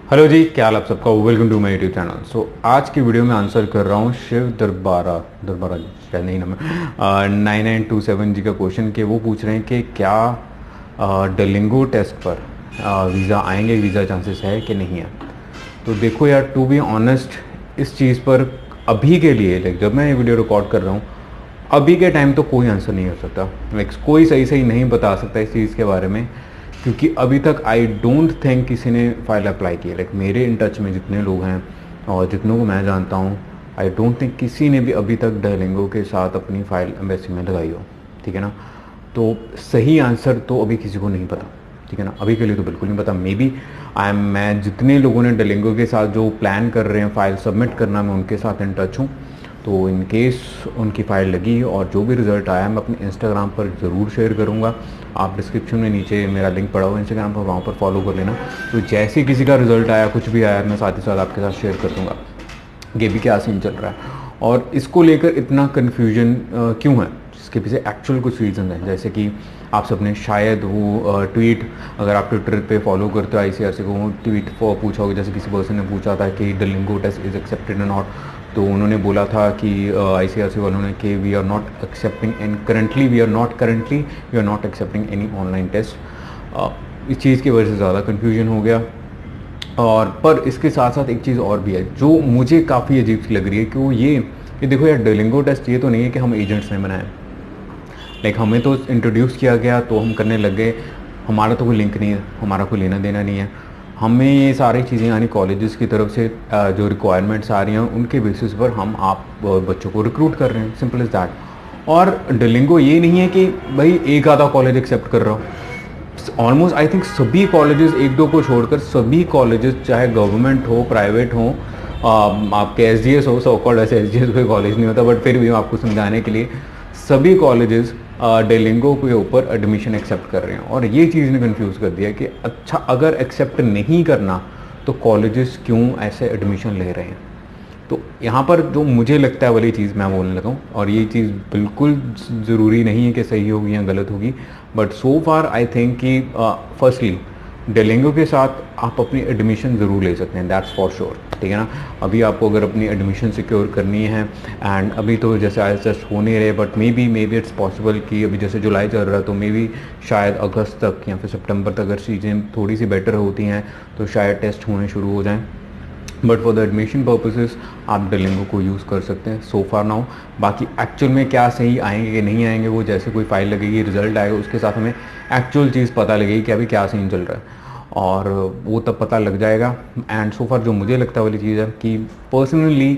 Hello जी, क्या हाल आप सबका। Welcome to my YouTube channel. आज की वीडियो में आंसर कर रहा हूँ शिव दरबारा दरबारा जी, शायद नहीं नाम है, 9927 जी का क्वेश्चन कि वो पूछ रहे हैं कि क्या डलिंगो टेस्ट पर वीज़ा आएंगे, वीज़ा चांसेस है कि नहीं है। तो देखो यार, टू बी ऑनेस्ट इस चीज़ पर अभी के लिए जब मैं ये वीडियो रिकॉर्ड कर रहा हूँ अभी के टाइम तो कोई आंसर नहीं हो सकता। कोई सही सही नहीं बता सकता इस चीज़ के बारे में, क्योंकि अभी तक आई डोंट थिंक किसी ने फाइल अप्लाई की है। मेरे इन टच में जितने लोग हैं और जितनों को मैं जानता हूँ, आई डोंट थिंक किसी ने भी अभी तक डलिंगो के साथ अपनी फ़ाइल एम्बेसी में लगाई हो। ठीक है ना। तो सही आंसर तो अभी किसी को नहीं पता। ठीक है ना, अभी के लिए तो बिल्कुल नहीं पता। मे बी मैं जितने लोगों ने डलिंगो के साथ जो प्लान कर रहे हैं फ़ाइल सबमिट करना, मैं उनके साथ इन टच हूँ। तो इन केस उनकी फ़ाइल लगी और जो भी रिज़ल्ट आया मैं अपने इंस्टाग्राम पर ज़रूर शेयर करूँगा। आप डिस्क्रिप्शन में नीचे मेरा लिंक पड़ा हुआ इंस्टाग्राम पर, वहाँ पर फॉलो कर लेना। तो जैसे किसी का रिज़ल्ट आया, कुछ भी आया, मैं साथ ही साथ आपके साथ शेयर कर दूँगा कि भी क्या सीन चल रहा है और इसको लेकर इतना कन्फ्यूजन क्यों है। इसके पीछे एक्चुअल कुछ रीज़न हैं, जैसे कि आप सबने शायद वो ट्वीट, अगर आप ट्विटर पे फॉलो करते हो आईसीआरसी को, वो ट्वीट पूछा होगा। जैसे किसी पर्सन ने पूछा था कि Duolingo test is accepted not, तो उन्होंने बोला था कि आईसीआरसी वालों ने कि we are not accepting and currently we are not accepting any online test. इस चीज़ की वजह से ज़्यादा कन्फ्यूजन हो गया। और पर इसके साथ साथ एक चीज़ और भी है जो मुझे काफ़ी अजीब सी लग रही है कि वो ये देखो यार, डलिंगो टेस्ट ये तो नहीं है कि हम एजेंट्स ने बनाए। हमें तो इंट्रोड्यूस किया गया तो हम करने लग गए। हमारा तो कोई लिंक नहीं है, हमारा कोई लेना देना नहीं है। हमें ये सारी चीज़ें यानी कॉलेजेस की तरफ से जो रिक्वायरमेंट्स आ रही हैं उनके बेसिस पर हम आप बच्चों को रिक्रूट कर रहे हैं, सिंपल इज़ दैट। और डलिंगो ये नहीं है कि भाई एक आधा कॉलेज एक्सेप्ट कर रहा हो। ऑलमोस्ट आई थिंक सभी कॉलेजेस, एक दो को छोड़कर सभी कॉलेजेस, चाहे गवर्नमेंट हो प्राइवेट हो, आपके एसडीएस हो, सो कॉल्ड, ऐसे एसडीएस कोई कॉलेज नहीं होता बट फिर भी आपको समझाने के लिए, सभी कॉलेजेस डलिंगो के ऊपर एडमिशन एक्सेप्ट कर रहे हैं। और ये चीज़ ने कंफ्यूज कर दिया कि अच्छा, अगर एक्सेप्ट नहीं करना तो कॉलेजेस क्यों ऐसे एडमिशन ले रहे हैं। तो यहाँ पर जो मुझे लगता है वाली चीज़ मैं बोलने लगा हूँ, और ये चीज़ बिल्कुल ज़रूरी नहीं है कि सही होगी या गलत होगी, but so far I think कि फर्स्टली डलिंगो के साथ आप अपनी एडमिशन ज़रूर ले सकते हैं, दैट्स फॉर श्योर। ठीक है ना। अभी आपको अगर अपनी एडमिशन सिक्योर करनी है, एंड अभी तो जैसे IELTS हो नहीं रहे, but may be it's possible कि अभी जैसे जुलाई चल रहा है तो मे बी शायद अगस्त तक या फिर सितंबर तक अगर चीज़ें थोड़ी सी बेटर होती हैं तो शायद टेस्ट होने शुरू हो जाएँ। But for the admission purposes आप डलिंगो को यूज़ कर सकते हैं सो फार नाउ। बाकी एक्चुअल में क्या सही आएंगे कि नहीं आएंगे, वो जैसे कोई फाइल लगेगी, रिजल्ट आएगा, उसके साथ हमें एक्चुअल चीज़ पता लगेगी कि अभी क्या सीन चल रहा है, और वो तब पता लग जाएगा। एंड सो फार जो मुझे लगता है वाली चीज़ है कि पर्सनली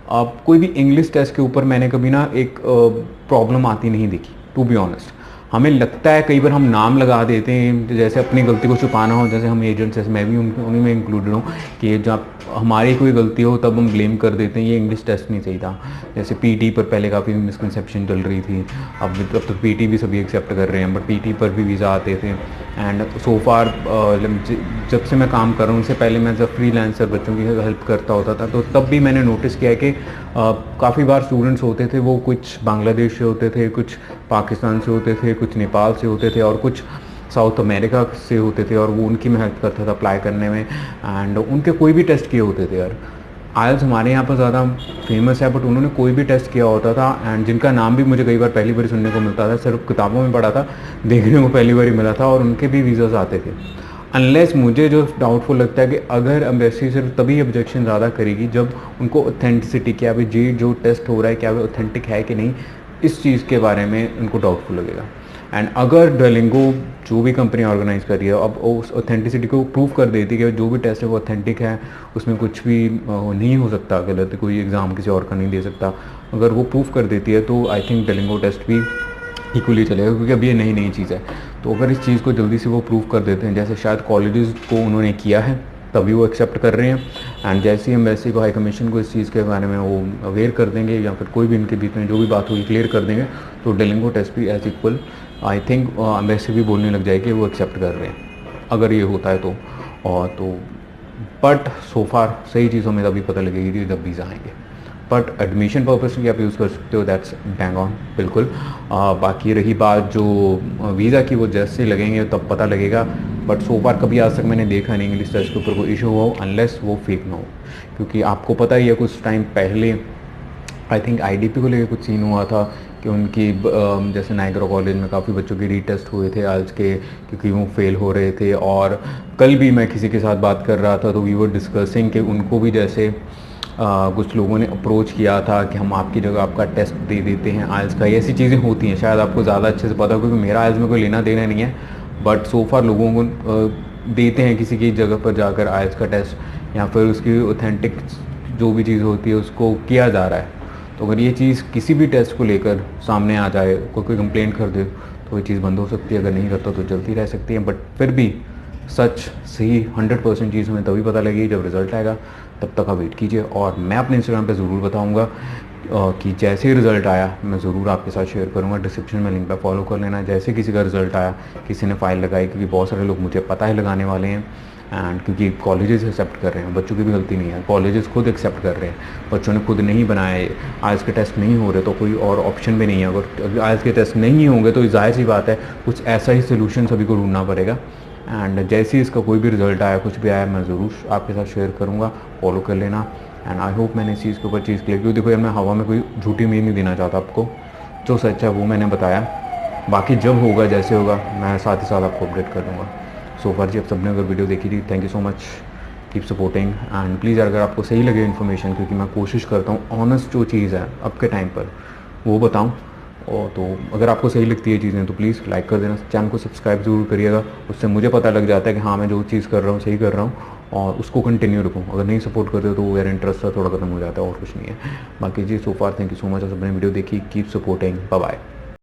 कोई भी इंग्लिश टेस्ट के ऊपर मैंने कभी ना एक प्रॉब्लम आती नहीं देखी, टू बी ऑनेस्ट। हमें लगता है कई बार हम नाम लगा देते हैं जैसे अपनी गलती को छुपाना हो, जैसे हम एजेंट्स, जैसे मैं भी उन्हीं में इंक्लूडेड हूँ, कि जब हमारी कोई गलती हो तब हम ब्लेम कर देते हैं ये इंग्लिश टेस्ट नहीं सही था। जैसे पीटी पर पहले काफ़ी मिसकंसेप्शन चल रही थी, अब तो पीटी भी सभी एक्सेप्ट कर रहे हैं, बट पीटी पर भी वीज़ा आते थे। एंड सो फार जब से मैं काम कर रहा हूँ, उससे पहले मैं जब फ्रीलांसर बच्चों की हेल्प करता होता था, तो तब भी मैंने नोटिस किया कि काफ़ी बार स्टूडेंट्स होते थे, वो कुछ बांग्लादेश से होते थे, कुछ पाकिस्तान से होते थे, कुछ नेपाल से होते थे और कुछ साउथ अमेरिका से होते थे, और वो उनकी मैं हेल्प करता था अप्लाई करने में। एंड उनके कोई भी टेस्ट किए होते थे यार। आयल्स हमारे यहाँ पर ज़्यादा फेमस है, बट उन्होंने कोई भी टेस्ट किया होता था, एंड जिनका नाम भी मुझे कई बार पहली बार सुनने को मिलता था, सिर्फ किताबों में पढ़ा था, देखने को पहली बार ही मिला था, और उनके भी वीज़ाज आते थे। अनलेस मुझे जो डाउटफुल लगता है कि अगर एम्बेसी सिर्फ तभी ऑब्जेक्शन ज़्यादा करेगी जब उनको ऑथेंटिसिटी, क्या भाई जी जो टेस्ट हो रहा है क्या वो ऑथेंटिक है कि नहीं, इस चीज़ के बारे में उनको डाउटफुल लगेगा। एंड अगर डलिंगो जो भी कंपनी ऑर्गेनाइज कर रही है अब उस ऑथेंटिसिटी को प्रूव कर देती है कि जो भी टेस्ट है वो ऑथेंटिक है, उसमें कुछ भी नहीं हो सकता गलत, कोई एग्ज़ाम किसी और का नहीं दे सकता, अगर वो प्रूव कर देती है तो आई थिंक डलिंगो टेस्ट भी इक्वली चलेगा, क्योंकि अभी ये नई नई चीज़ है। तो अगर इस चीज़ को जल्दी से वो प्रूव कर देते हैं, जैसे शायद कॉलेजेस को उन्होंने किया है तभी वो एक्सेप्ट कर रहे हैं, एंड जैसे ही एम्बेसी को, हाई कमीशन को इस चीज़ के बारे में वो अवेयर कर देंगे, या फिर कोई भी इनके बीच में जो भी बात होगी क्लियर कर देंगे, तो डलिंगो टेस्ट भी as equal I think embassy भी बोलने लग जाएगी वो एक्सेप्ट कर रहे हैं, अगर ये होता है तो। और तो बट सो फार सही चीज़ों में तभी पता लगेगी जब वीज़ा आएंगे, बट एडमिशन पर्पज़ के लिए आप यूज़ कर सकते हो, दैट्स बैंग ऑन, बिल्कुल। बाकी रही बात जो वीज़ा की, वो जैसे लगेंगे तब पता लगेगा। बट सो फार कभी आज तक मैंने देखा नहीं इंग्लिश टेस्ट के ऊपर कोई इशू हुआ हो, अनलेस वो फेक ना हो। क्योंकि आपको पता ही है कुछ टाइम पहले आई थिंक आईडीपी को लेकर कुछ सीन हुआ था कि उनकी जैसे नाइग्रा कॉलेज में काफ़ी बच्चों के रीटेस्ट हुए थे आज के, क्योंकि वो फेल हो रहे थे। और कल भी मैं किसी के साथ बात कर रहा था तो वी वर डिस्कसिंग कि उनको भी जैसे कुछ लोगों ने अप्रोच किया था कि हम आपकी जगह आपका टेस्ट दे देते हैं आइल्स का। ऐसी चीज़ें होती हैं, शायद आपको ज़्यादा अच्छे से पता हो क्योंकि मेरा आइल्स में कोई लेना देना नहीं है। बट सो फार लोगों को देते हैं किसी की जगह पर जाकर आइल्स का टेस्ट, या फिर उसकी ऑथेंटिक जो भी चीज़ होती है उसको किया जा रहा है। तो अगर ये चीज़ किसी भी टेस्ट को लेकर सामने आ जाए, कोई कंप्लेंट कर दे, तो ये चीज़ बंद हो सकती है। अगर नहीं करता तो चलती रह सकती है। बट फिर भी सच सही 100% चीज़ हमें तभी पता लगेगी जब रिज़ल्ट आएगा। तब तक आप वेट कीजिए और मैं अपने इंस्टाग्राम पे ज़रूर बताऊंगा कि जैसे ही रिज़ल्ट आया मैं ज़रूर आपके साथ शेयर करूंगा। डिस्क्रिप्शन में लिंक पे फॉलो कर लेना। जैसे किसी का रिज़ल्ट आया, किसी ने फाइल लगाई, क्योंकि बहुत सारे लोग मुझे पता है लगाने वाले हैं, एंड क्योंकि कॉलेजेस एक्सेप्ट कर रहे हैं, बच्चों की भी गलती नहीं है, कॉलेजेस खुद एक्सेप्ट कर रहे हैं। बच्चों ने खुद नहीं बनाए, आइल्स के टेस्ट नहीं हो रहे तो कोई और ऑप्शन भी नहीं है। अगर आइल्स के टेस्ट नहीं होंगे तो जाहिर सी बात है कुछ ऐसा ही सोल्यूशन सभी को ढूंढना पड़ेगा। एंड जैसे ही इसका कोई भी रिजल्ट आया, कुछ भी आया, मैं ज़रूर आपके साथ शेयर करूँगा। फॉलो कर लेना। एंड आई होप मैंने इस चीज़ के ऊपर चीज़ क्लियर, क्योंकि देखो यार मैं हवा में कोई झूठी उम्मीद नहीं देना चाहता आपको। जो सच है वो मैंने बताया, बाकी जब होगा जैसे होगा मैं साथ ही साथ आपको अपडेट कर दूँगा। सो फार जी आप सबने अगर वीडियो देखी थी, thank you so much, keep supporting. And please अगर आपको सही लगे इन्फॉर्मेशन, क्योंकि मैं कोशिश करता हूँ ऑनेस्ट जो चीज़ है अब के टाइम पर वो बताऊँ। और तो अगर आपको सही लगती है चीज़ें तो प्लीज़ लाइक कर देना, चैनल को सब्सक्राइब ज़रूर करिएगा। उससे मुझे पता लग जाता है कि हाँ मैं जो चीज़ कर रहा हूँ सही कर रहा हूँ, और उसको कंटिन्यू रखूँ। अगर नहीं सपोर्ट करते हो तो यार इंटरेस्ट थोड़ा ख़त्म हो जाता है, और कुछ नहीं है। बाकी जी सो फार थैंक यू सो मच। और सबने वीडियो देखी, कीप सपोर्टिंग, बाय बाय।